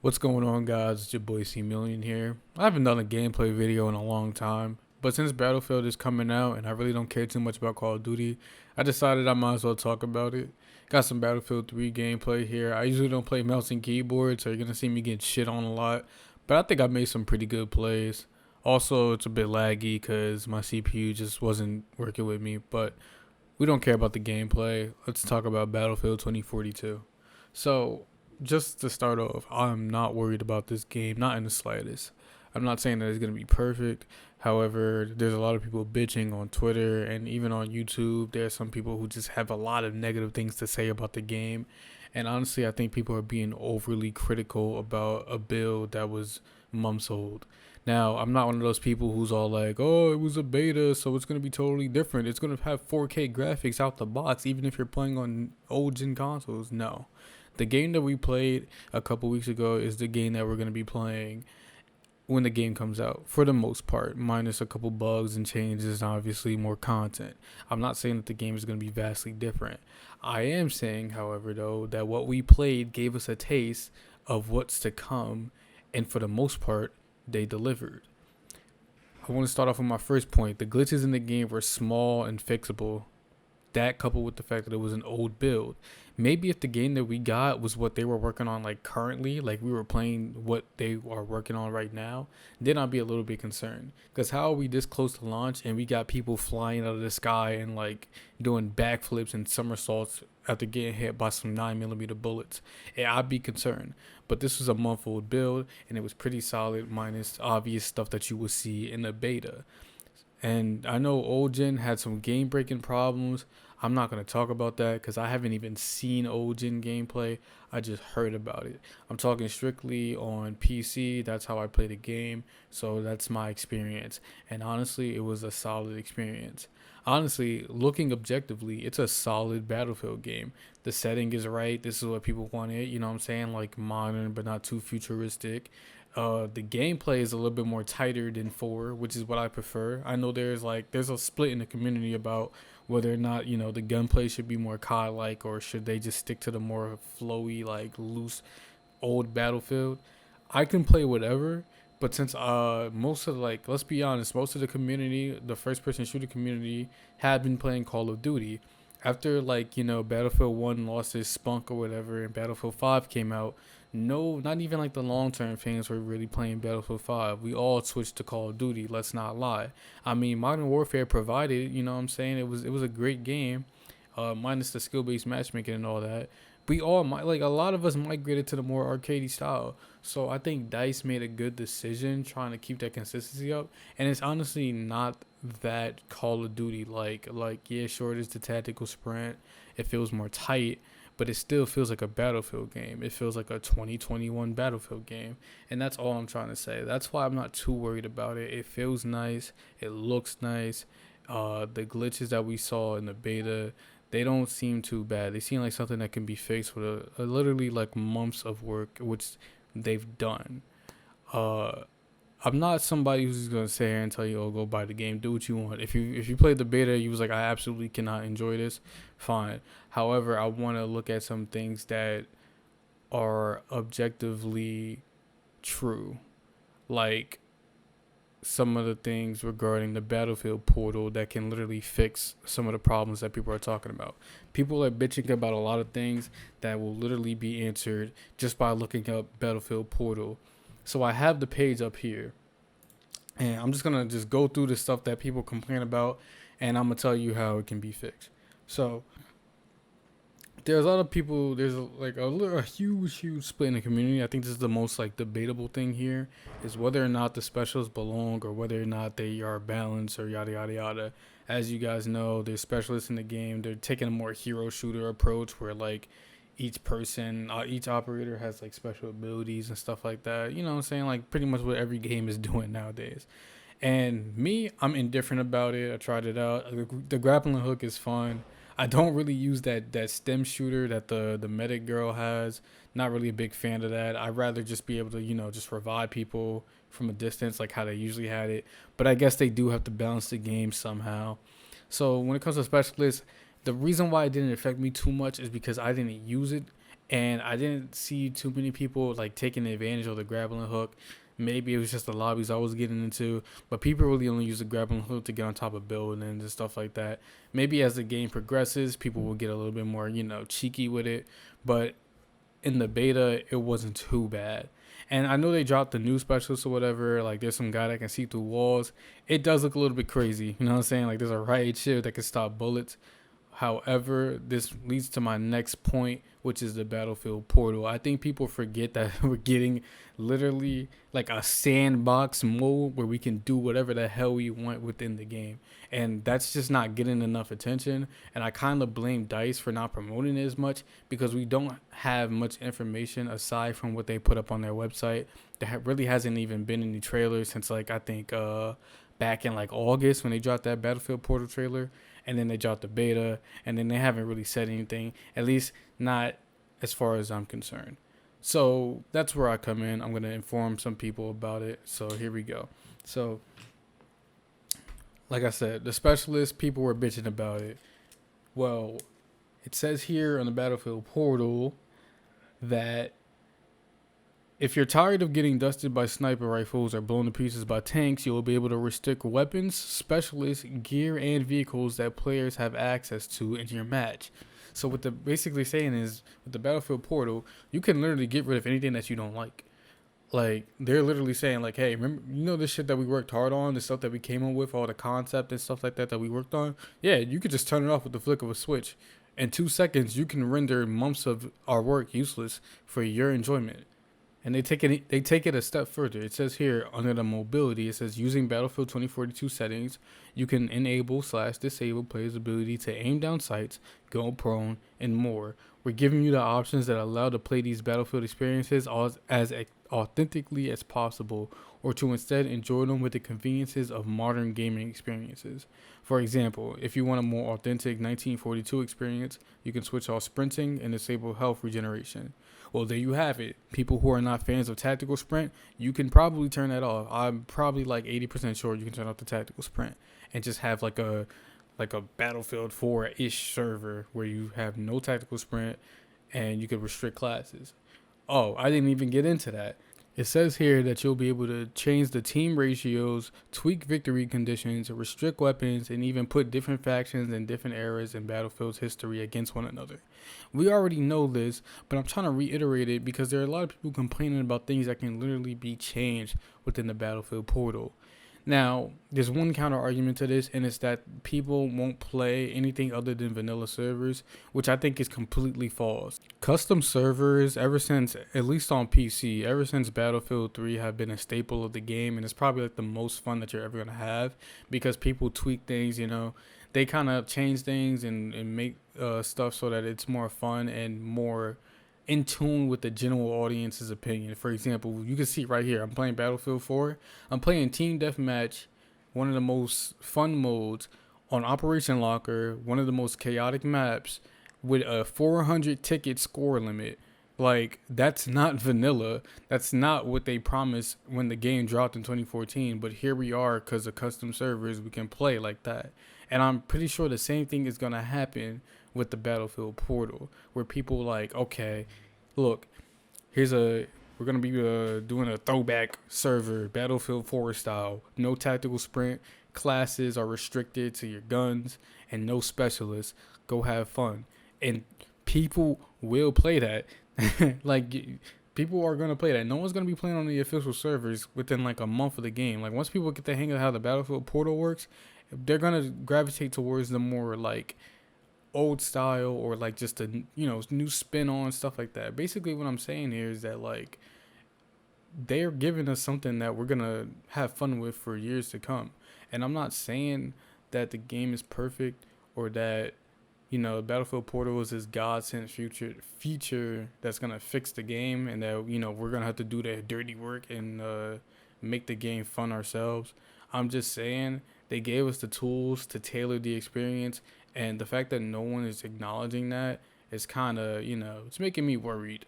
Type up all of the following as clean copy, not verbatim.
What's going on, guys? It's your boy C Million here. I haven't done a gameplay video in a long time, but since Battlefield is coming out and I really don't care too much about Call of Duty, I decided I might as well talk about it. Got some Battlefield 3 gameplay here. I usually don't play mouse and keyboard, so you're gonna see me get shit on a lot, but I think I made some pretty good plays. Also, it's a bit laggy because my CPU just wasn't working with me, but we don't care about the gameplay. Let's talk about Battlefield 2042. So, just to start off, I'm not worried about this game, not in the slightest. I'm not saying that it's going to be perfect. However, there's a lot of people bitching on Twitter and even on YouTube. There are some people who just have a lot of negative things to say about the game. And honestly, I think people are being overly critical about a build that was months old. Now, I'm not one of those people who's all like, oh, it was a beta, so it's going to be totally different. It's going to have 4K graphics out the box, even if you're playing on old gen consoles. No. The game that we played a couple weeks ago is the game that we're going to be playing when the game comes out, for the most part, minus a couple bugs and changes and obviously more content. I'm not saying that the game is going to be vastly different. I am saying, however, though, that what we played gave us a taste of what's to come, and for the most part, they delivered. I want to start off with my first point. The glitches in the game were small and fixable. That coupled with the fact that it was an old build. Maybe if the game that we got was what they were working on like currently, like we were playing what they are working on right now, then I'd be a little bit concerned. Because how are we this close to launch and we got people flying out of the sky and like doing backflips and somersaults after getting hit by some 9mm bullets? Yeah, I'd be concerned. But this was a month old build and it was pretty solid, minus obvious stuff that you would see in the beta. And I know old gen had some game breaking problems. I'm not going to talk about that because I haven't even seen old gen gameplay. I just heard about it. I'm talking strictly on PC. That's how I play the game. So that's my experience. And honestly, it was a solid experience. Honestly, looking objectively, it's a solid Battlefield game. The setting is right. This is what people wanted. You know what I'm saying? Like modern, but not too futuristic. The gameplay is a little bit more tighter than 4, which is what I prefer. I know there's a split in the community about whether or not the gunplay should be more COD like, or should they just stick to the more flowy, like loose old Battlefield. I can play whatever, but since most of let's be honest, most of the community, the first person shooter community, have been playing Call of Duty. After Battlefield 1 lost its spunk or whatever and Battlefield 5 came out, no, not even like the long-term fans were really playing Battlefield 5. We all switched to Call of Duty, let's not lie. I mean, Modern Warfare provided, you know what I'm saying? It was a great game, minus the skill-based matchmaking and all that. We all a lot of us migrated to the more arcadey style. So I think DICE made a good decision trying to keep that consistency up. And it's honestly not that Call of Duty yeah, sure, it is the tactical sprint. It feels more tight, but it still feels like a Battlefield game. It feels like a 2021 Battlefield game. And that's all I'm trying to say. That's why I'm not too worried about it. It feels nice. It looks nice. The glitches that we saw in the beta, they don't seem too bad. They seem like something that can be fixed with a literally like months of work, which they've done. I'm not somebody who's gonna sit here and tell you, "Oh, go buy the game, do what you want." If you played the beta, you was like, "I absolutely cannot enjoy this." Fine. However, I want to look at some things that are objectively true, like some of the things regarding the Battlefield portal that can literally fix some of the problems that people are talking about. People are bitching about a lot of things that will literally be answered just by looking up Battlefield portal. So I have the page up here, and I'm just gonna go through the stuff that people complain about, and I'm gonna tell you how it can be fixed. So there's a lot of people. There's a huge split in the community. I think this is the most debatable thing here, is whether or not the specials belong or whether or not they are balanced or yada yada yada. As you guys know, there's specialists in the game. They're taking a more hero shooter approach where each person, each operator has special abilities and stuff like that. You know what I'm saying? Like pretty much what every game is doing nowadays. And me, I'm indifferent about it. I tried it out. The grappling hook is fun. I don't really use that stem shooter that the medic girl has. Not really a big fan of that. I'd rather just be able to, just revive people from a distance like how they usually had it. But I guess they do have to balance the game somehow. So when it comes to specialists, the reason why it didn't affect me too much is because I didn't use it. and I didn't see too many people like taking advantage of the grappling hook. Maybe it was just the lobbies I was getting into, but people really only use the grappling hook to get on top of buildings and stuff like that. Maybe as the game progresses, people will get a little bit more, cheeky with it. But in the beta, it wasn't too bad. And I know they dropped the new specialists or whatever. Like, there's some guy that can see through walls. It does look a little bit crazy. You know what I'm saying? Like, there's a riot shield that can stop bullets. However, this leads to my next point, which is the Battlefield Portal. I think people forget that we're getting literally like a sandbox mode where we can do whatever the hell we want within the game. And that's just not getting enough attention. And I kind of blame DICE for not promoting it as much because we don't have much information aside from what they put up on their website. There really hasn't even been any trailers since like I think back in like August when they dropped that Battlefield Portal trailer, and then they dropped the beta, and then they haven't really said anything, at least not as far as I'm concerned. So that's where I come in. I'm going to inform some people about it. So here we go. So like I said, the specialist, people were bitching about it. Well, it says here on the Battlefield Portal that if you're tired of getting dusted by sniper rifles or blown to pieces by tanks, you will be able to restrict weapons, specialists, gear, and vehicles that players have access to in your match. So what they're basically saying is, with the Battlefield Portal, you can literally get rid of anything that you don't like. Like, they're literally saying, like, hey, remember, this shit that we worked hard on, the stuff that we came up with, all the concept and stuff like that we worked on? Yeah, you could just turn it off with the flick of a switch. In 2 seconds, you can render months of our work useless for your enjoyment. And they take it a step further. It says here under the mobility, it says using Battlefield 2042 settings, you can enable/disable players' ability to aim down sights, go prone, and more. We're giving you the options that allow to play these Battlefield experiences as authentically as possible, or to instead enjoy them with the conveniences of modern gaming experiences. For example, if you want a more authentic 1942 experience, you can switch off sprinting and disable health regeneration. Well, there you have it. People who are not fans of tactical sprint, you can probably turn that off. I'm probably like 80% sure you can turn off the tactical sprint and just have like a Battlefield 4-ish server where you have no tactical sprint and you could restrict classes. Oh, I didn't even get into that. It says here that you'll be able to change the team ratios, tweak victory conditions, restrict weapons, and even put different factions and different eras in Battlefield's history against one another. We already know this, but I'm trying to reiterate it because there are a lot of people complaining about things that can literally be changed within the Battlefield Portal. Now, there's one counter argument to this, and it's that people won't play anything other than vanilla servers, which I think is completely false. Custom servers, ever since, at least on PC, ever since Battlefield 3 have been a staple of the game, and it's probably like the most fun that you're ever going to have because people tweak things, they kind of change things and make stuff so that it's more fun and more in tune with the general audience's opinion. For example, you can see right here, I'm playing Battlefield 4. I'm playing Team Deathmatch, one of the most fun modes, on Operation Locker, one of the most chaotic maps, with a 400 ticket score limit. Like, that's not vanilla. That's not what they promised when the game dropped in 2014. But here we are, because of custom servers, we can play like that. And I'm pretty sure the same thing is going to happen with the Battlefield Portal, where people like, okay, look, we're going to be doing a throwback server, Battlefield 4 style. No tactical sprint. Classes are restricted to your guns and no specialists. Go have fun. And people will play that. Like, people are going to play that. No one's going to be playing on the official servers within like a month of the game. Like, once people get the hang of how the Battlefield Portal works, they're going to gravitate towards the more like old style or like just a new spin on stuff like that. Basically what I'm saying here is that like they're giving us something that we're gonna have fun with for years to come. And I'm not saying that the game is perfect or that Battlefield Portal is this God-sent feature that's gonna fix the game and that we're gonna have to do the dirty work and make the game fun ourselves. I'm just saying they gave us the tools to tailor the experience, and the fact that no one is acknowledging that is kind of, it's making me worried.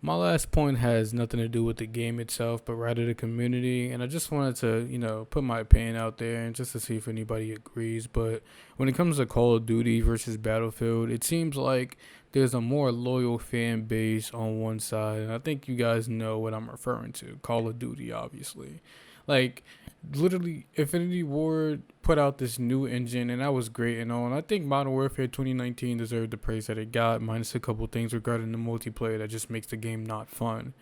My last point has nothing to do with the game itself, but rather the community. And I just wanted to, put my opinion out there and just to see if anybody agrees. But when it comes to Call of Duty versus Battlefield, it seems like there's a more loyal fan base on one side, and I think you guys know what I'm referring to. Call of Duty, obviously. Like, literally, Infinity Ward put out this new engine, and that was great and all. And I think Modern Warfare 2019 deserved the praise that it got, minus a couple things regarding the multiplayer that just makes the game not fun.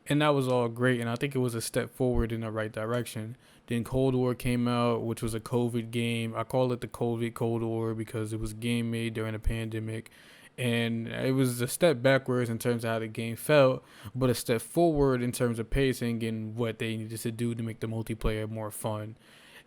And that was all great, and I think it was a step forward in the right direction. Then Cold War came out, which was a COVID game. I call it the COVID Cold War because it was a game made during a pandemic, and it was a step backwards in terms of how the game felt, but a step forward in terms of pacing and what they needed to do to make the multiplayer more fun.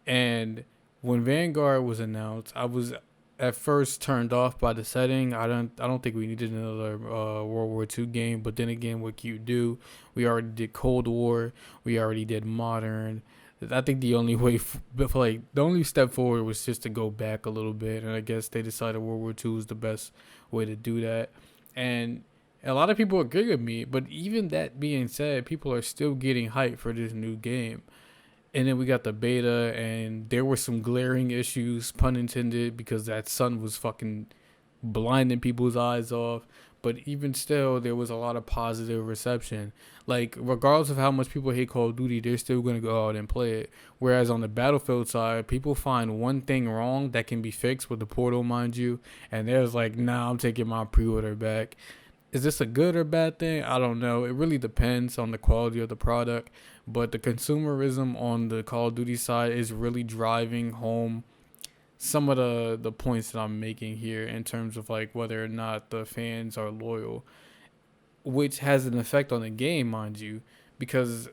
And when Vanguard was announced, I was at first turned off by the setting. I don't think we needed another World War II game. But then again, what can you do? We already did Cold War. We already did Modern. I think the only way, the only step forward was just to go back a little bit. And I guess they decided World War II was the best way to do that. And a lot of people agree with me. But even that being said, people are still getting hyped for this new game. And then we got the beta, and there were some glaring issues, pun intended, because that sun was fucking blinding people's eyes off. But even still, there was a lot of positive reception. Like, regardless of how much people hate Call of Duty, they're still going to go out and play it. Whereas on the Battlefield side, people find one thing wrong that can be fixed with the portal, mind you. And there's like, nah, I'm taking my pre-order back. Is this a good or bad thing? I don't know. It really depends on the quality of the product. But the consumerism on the Call of Duty side is really driving home some of the points that I'm making here in terms of like whether or not the fans are loyal, which has an effect on the game, mind you, because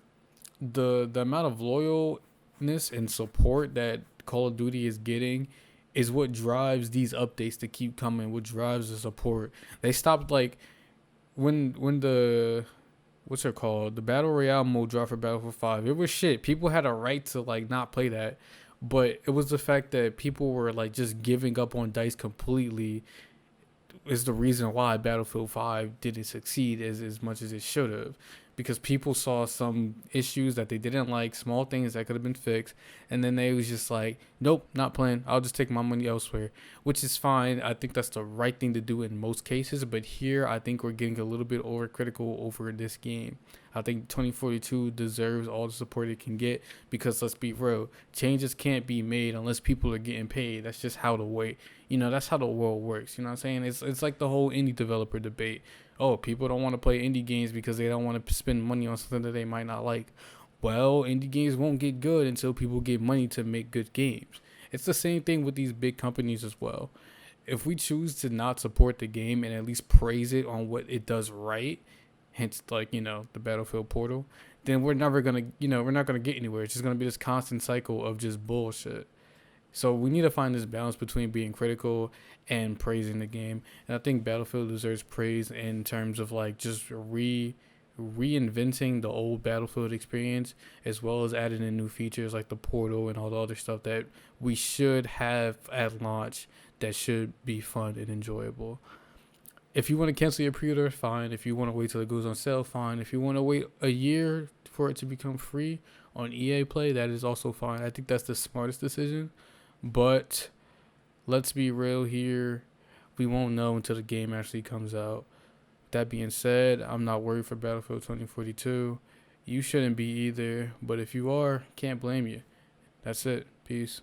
the amount of loyalness and support that Call of Duty is getting is what drives these updates to keep coming, what drives the support. They stopped like when the what's it called? The Battle Royale mode dropped for Battlefield 5. It was shit. People had a right to like not play that. But it was the fact that people were like just giving up on DICE completely is the reason why Battlefield 5 didn't succeed as much as it should have. Because people saw some issues that they didn't like, small things that could have been fixed, and then they was just like, nope, not playing. I'll just take my money elsewhere, which is fine. I think that's the right thing to do in most cases, but here I think we're getting a little bit overcritical over this game. I think 2042 deserves all the support it can get because let's be real, changes can't be made unless people are getting paid. That's just how the way, that's how the world works. You know what I'm saying? It's like the whole indie developer debate. Oh, people don't want to play indie games because they don't want to spend money on something that they might not like. Well, indie games won't get good until people get money to make good games. It's the same thing with these big companies as well. If we choose to not support the game and at least praise it on what it does right, hence like, the Battlefield portal, then we're never going to, we're not going to get anywhere. It's just going to be this constant cycle of just bullshit. So we need to find this balance between being critical and praising the game. And I think Battlefield deserves praise in terms of like just reinventing the old Battlefield experience, as well as adding in new features like the portal and all the other stuff that we should have at launch that should be fun and enjoyable. If you want to cancel your pre-order, fine. If you want to wait till it goes on sale, fine. If you want to wait a year for it to become free on EA Play, that is also fine. I think that's the smartest decision. But let's be real here. We won't know until the game actually comes out. That being said, I'm not worried for Battlefield 2042. You shouldn't be either. But if you are, can't blame you. That's it. Peace.